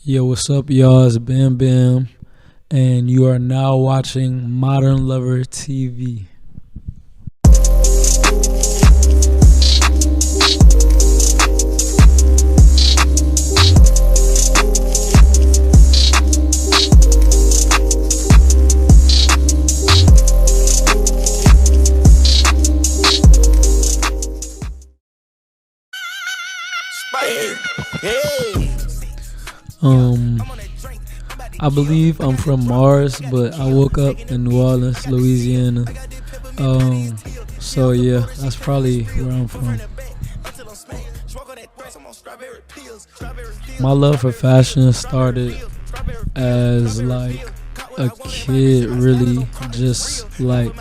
Yo, what's up, y'all? It's Bam Bam, and you are now watching Modern Lover TV. I believe I'm from Mars, but I woke up in New Orleans, Louisiana. So yeah, that's probably where I'm from. My love for fashion started as like a kid, really, just like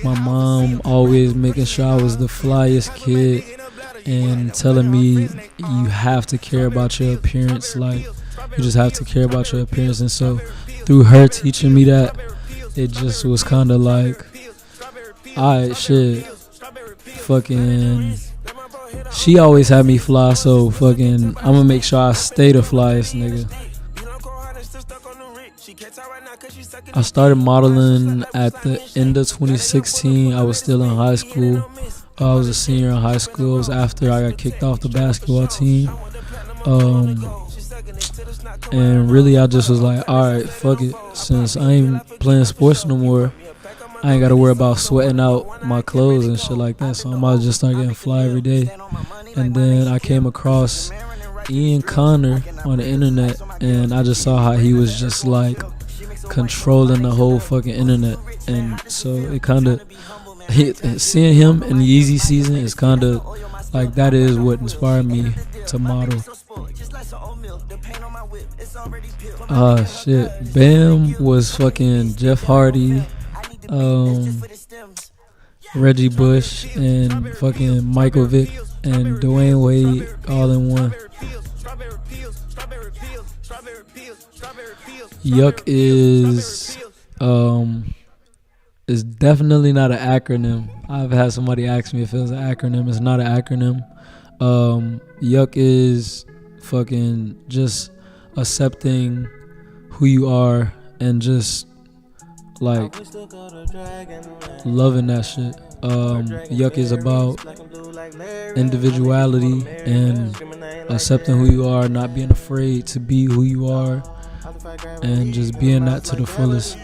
my mom always making sure I was the flyest kid and telling me you have to care about your appearance, like you just have to care about your appearance. And so through her teaching me that, it just was kind of like, alright, shit, fucking, she always had me fly, so fucking I'm gonna make sure I stay the flyest nigga. I started modeling at the end of 2016. I was still in high school. I was a senior in high school. It was after I got kicked off the basketball team. And really I just was like, alright, fuck it. Since I ain't playing sports no more, I ain't gotta worry about sweating out my clothes and shit like that. So I might just start getting fly every day. And then I came across Ian Connor on the internet, and I just saw how he was just like controlling the whole fucking internet. And so it kind of, seeing him in the Yeezy season is kind of like, that is what inspired me to model. Shit, Bam was fucking Jeff Hardy, Reggie Bush, and fucking Michael Vick and Dwayne Wade all in one. Yuck is definitely not an acronym. I've had somebody ask me if it was an acronym. It's not an acronym. Yuck is fucking just accepting who you are and just like loving that shit. Yuck is about individuality and accepting who you are, not being afraid to be who you are, and just being that to the fullest.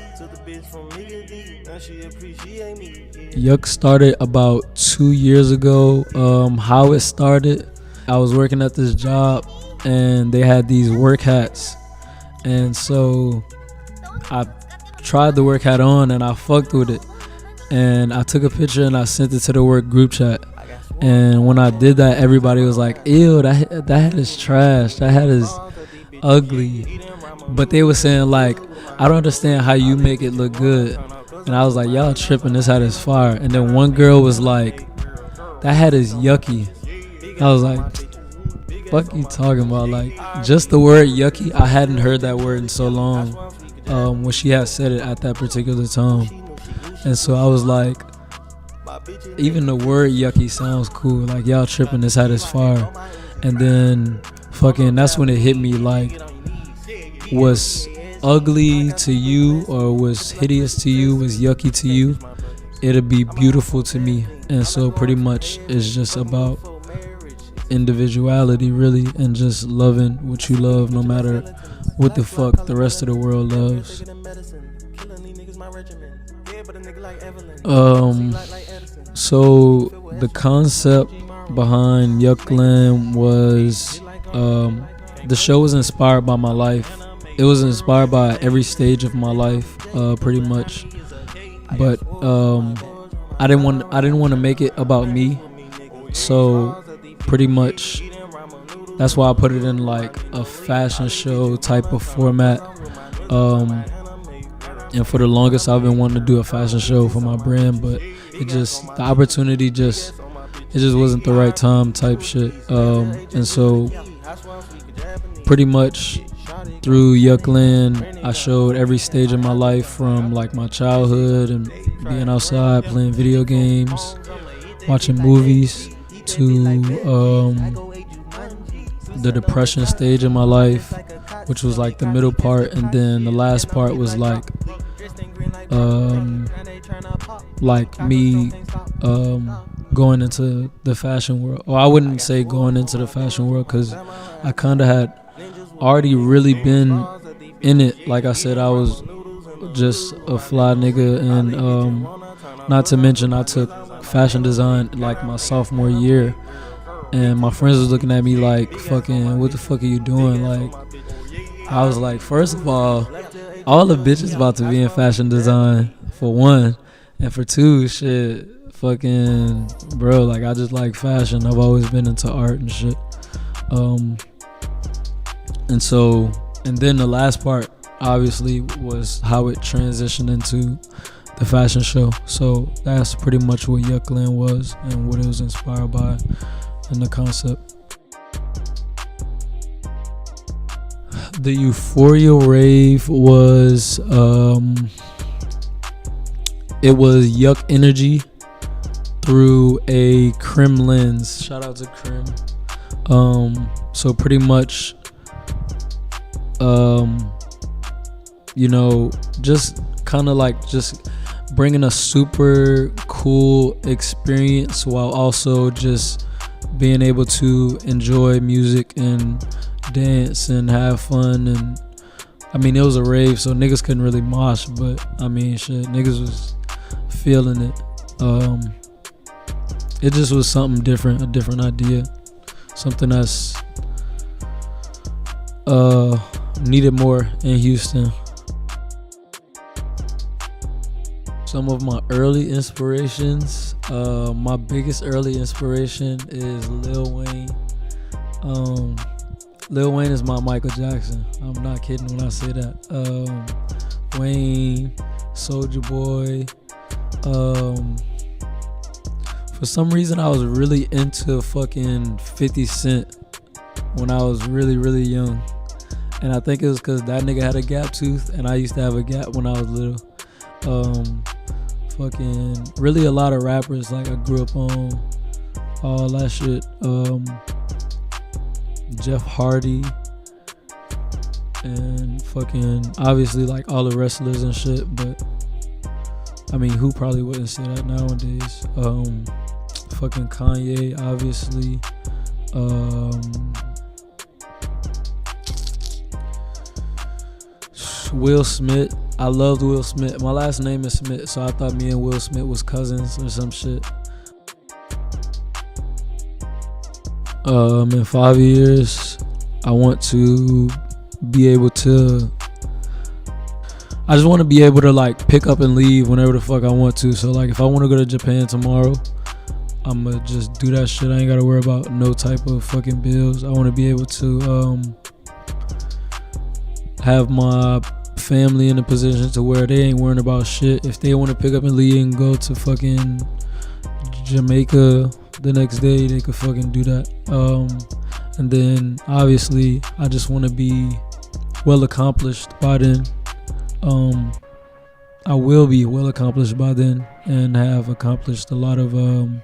Yuck started about 2 years ago. How it started, I was working at this job and they had these work hats, and so I tried the work hat on and I fucked with it, and I took a picture and I sent it to the work group chat. And when I did that, everybody was like, ew, that hat is trash, that hat is ugly. But they were saying like, I don't understand how you make it look good. And I was like, y'all tripping, this hat is fire. And then one girl was like, that hat is yucky. I was like, fuck you talking about? Like, just the word yucky, I hadn't heard that word in so long, when she had said it at that particular time. And so I was like, even the word yucky sounds cool, like y'all tripping, this hat is fire. And then fucking that's when it hit me, like, was ugly to you or was hideous to you, was yucky to you, it'll be beautiful to me. And so pretty much it's just about individuality, really, and just loving what you love, no matter what the fuck the rest of the world loves. So the concept behind Yuckland was, the show was inspired by my life. It was inspired by every stage of my life, pretty much. But I didn't want to make it about me. So pretty much that's why I put it in like a fashion show type of format. And for the longest I've been wanting to do a fashion show for my brand, but the opportunity it just wasn't the right time type shit. And so pretty much through Yuckland, I showed every stage of my life, from like my childhood and being outside playing video games, watching movies, to the depression stage of my life, which was like the middle part, and then the last part was like me going into the fashion world. Or I wouldn't say going into the fashion world, because I kind of had already really been in it. Like I said, I was just a fly nigga, and not to mention I took fashion design like my sophomore year, and my friends was looking at me like, fucking, what the fuck are you doing? Like, I was like, first of all the bitches about to be in fashion design, for one, and for two, shit, fucking, bro, like, I just like fashion. I've always been into art and shit. And then the last part obviously was how it transitioned into the fashion show. So that's pretty much what Yuckland was and what it was inspired by and the concept. The Euphoria rave was it was Yuck Energy through a Crim lens. Shout out to Crim. So pretty much you know, just kind of like just bringing a super cool experience while also just being able to enjoy music and dance and have fun. And I mean, it was a rave, so niggas couldn't really mosh, but I mean, shit, niggas was feeling it. It just was something different, a different idea, something that's needed more in Houston. Some of my early inspirations, my biggest early inspiration is Lil Wayne. Lil Wayne is my Michael Jackson. I'm not kidding when I say that. Wayne, Soulja Boy. For some reason, I was really into fucking 50 Cent when I was really, really young. And I think it was because that nigga had a gap tooth and I used to have a gap when I was little. Fucking really a lot of rappers, like I grew up on all that shit. Jeff Hardy and fucking obviously like all the wrestlers and shit, but I mean, who probably wouldn't say that nowadays? Fucking Kanye, obviously. Will Smith. I loved Will Smith. My last name is Smith, so I thought me and Will Smith was cousins or some shit. In 5 years, I want to be able to, I just want to be able to like pick up and leave whenever the fuck I want to. So like if I want to go to Japan tomorrow, I'm gonna just do that shit. I ain't gotta worry about no type of fucking bills. I want to be able to have my family in a position to where they ain't worrying about shit. If they want to pick up and leave and go to fucking Jamaica the next day, they could fucking do that. And then obviously I just want to be well accomplished by then. I will be well accomplished by then and have accomplished a lot of the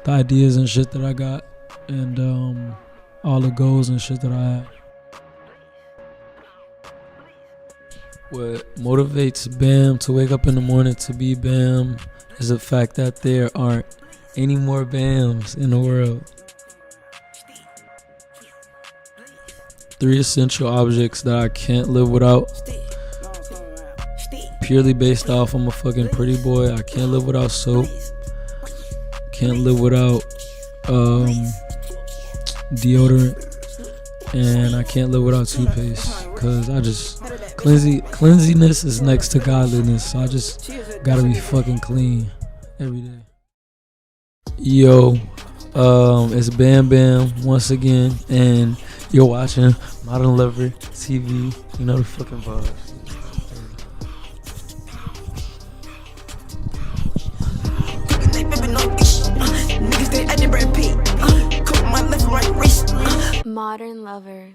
ideas and shit that I got, and all the goals and shit that I have. What motivates Bam to wake up in the morning to be Bam is the fact that there aren't any more Bams in the world. 3 essential objects that I can't live without. Purely based off I'm a fucking pretty boy. I can't live without soap. Can't live without deodorant. And I can't live without toothpaste. Cause I just cleanliness is next to godliness. So I just gotta be fucking clean every day. Yo, it's Bam Bam once again, and you're watching Modern Lover TV. You know the fucking vibes. Modern Lover.